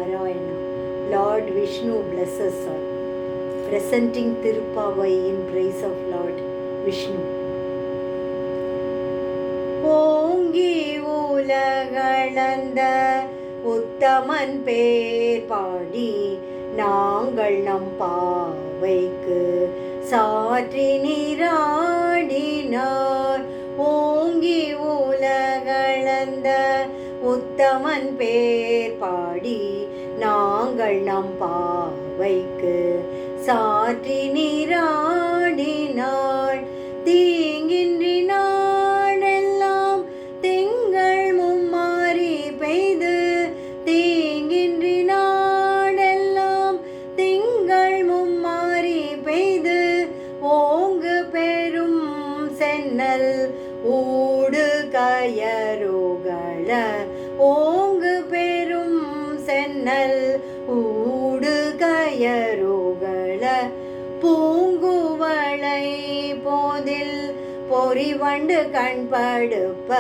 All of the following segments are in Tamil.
Narayana. Lord Vishnu bless us all. Presenting Tirupavai in praise of Lord Vishnu. ஓங்கி உலகளந்த உத்தமன் பேர் பாடி நாங்கள் நம் பாவைக்கு சாற்றி நீராடினார். ஓங்கி உலகளந்த உத்தமன் பேர் பாடி நாங்கள் நம் பாவைக்கு சாற்றி நீராடினாள். தீங்கின்றி நாடெல்லாம் திங்கள் மும்மாறி பெய்து, தீங்கின்றி நாடெல்லாம் திங்கள் மும்மாறி பெய்து, ஓங்கு பெரும் சென்னல் ஊடு கயருகள, ஓங்கு பெரும் சென்னல் ஊடு கயருகள, பூங்குவளை போதில் பொறிவண்டு கண்படுப்ப,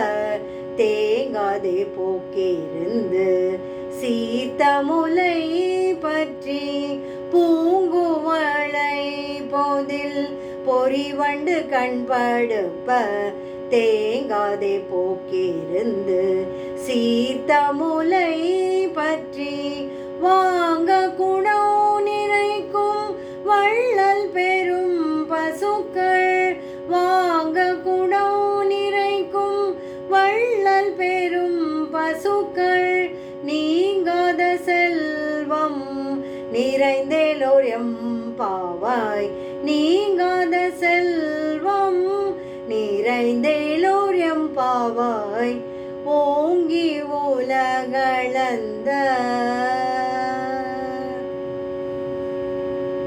தேங்காதே போக்கிருந்து சீத்த முலை பற்றி, பூங்குவளை போதில் பொறிவண்டு கண்படுப்ப, தேங்காதே போக்கிருந்து சீத்த முலை பற்றி, வாங்க குடோ நிறைக்கும் வள்ளல் பெரும் பசுக்கள், வாங்க குடோ நிறைக்கும் வள்ளல் பெரும் பசுக்கள், நீங்காத செல்வம் நிறைந்தேலோர் எம்பாவாய், நீங்காத செல்வம் நிறைந்தேலோர் எம்பாவாய். ஓங்கி உலகளந்த